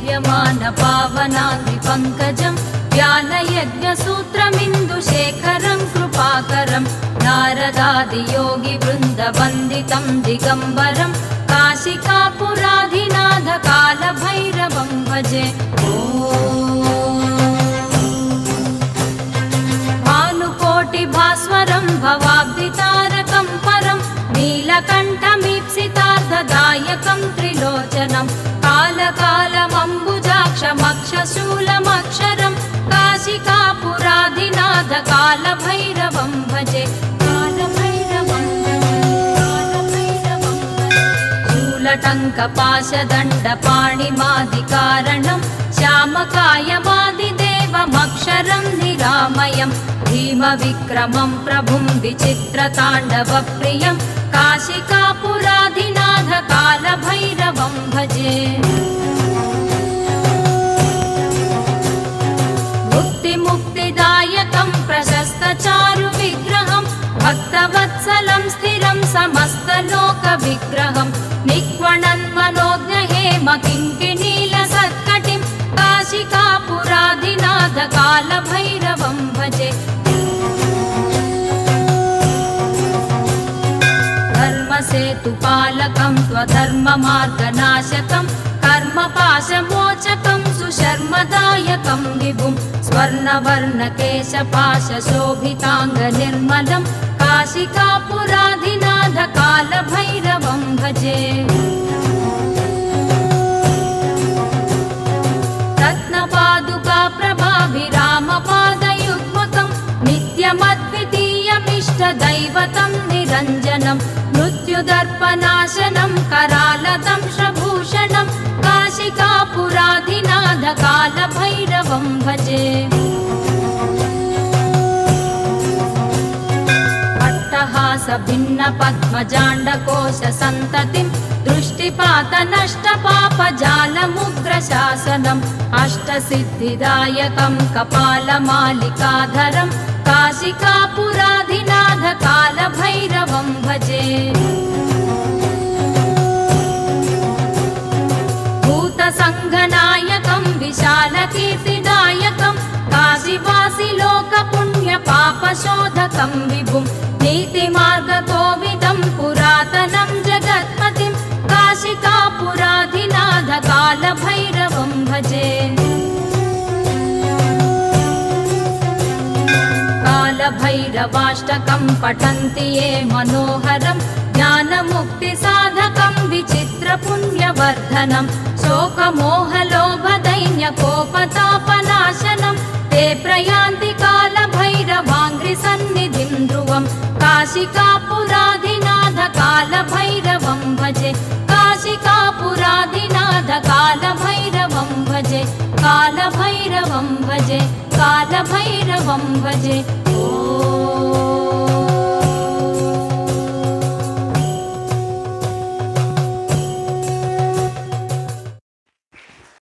सेव्यमान पावनाद्रिपङ्कजं व्यालयज्ञसूत्रमिन्दुशेखरं कृपाकरं नारदादियोगिवृन्दवन्दितं दिगम्बरं काशिकापुराधिनाथ कालभैरवं भजे। भानुकोटिभास्वरं भवाब्धितारकं परं नीलकण्ठमीप्सितार्थदायकं त्रिलोचनं कालकालमम्बुजाक्षमक्षशूलमक्षरं काशिकापुराधिनाथ कालभैरवं भजे। शूलटङ्कपाशदण्डपाणिमादिकारणं श्यामकायमादिदेवमक्षरं निरामयं भीमविक्रमं प्रभुं विचित्रताण्डवप्रियं काशिकापुराधिनाथ कालभैरवं भजे। मुक्तिदायकं प्रशस्तचारुविग्रहं भक्तवत्सलं स्थिरं समस्तलोकविग्रहं निक्वणन्मनोज्ञहेमकिङ्किणीलसत्कटिं काशिकापुराधिनाथ कालभैरवं भजे। धर्मसेतुपालकं त्वधर्ममार्गनाशकं कर्मपाशमोचकं सुशर्मदायकं विभुं स्वर्णवर्णकेशपाशशोभिताङ्गनिर्मलं काशिकापुराधिनाथ कालभैरवं भजे। रत्नपादुकाप्रभाभिरामपादयुग्मकं नित्यमद्वितीयमिष्टदैवतं निरञ्जनं मृत्युदर्पनाशनं करालदंश्रभूषणं काशिकापुराधिनाथ कालभैरवं भजे। अट्टहासभिन्नपद्मजाण्डकोशसन्ततिं दृष्टिपातनष्टपापजालमुग्रशासनम् अष्टसिद्धिदायकं कपालमालिकाधरं काशिकापुराधिनाथ कालभैरवं भजे। भूतसङ्घनायकं विशालकीर्तिदायकं काशीवासिलोकपुण्यपापशोधकं विभुं नीतिमार्गकोविदं पुरातनं जगत्पतिं काशिकापुराधिनाथ कालभैरवं भजे। कालभैरवाष्टकं पठन्ति ये मनोहरं ज्ञानमुक्तिसाधकं विचित्रपुण्यवर्धनं शोकमोहलोभदैन्यकोपतापनाशनं ते प्रयान्ति कालभैरवाङ्घ्रिसन्निधिं ध्रुवं काशिकापुराधिनाथ कालभैरवं भजे। काशिकापुराधिनाथ कालभैरवं भजे। कालभैरवं भजे। कालभैरवं भजे।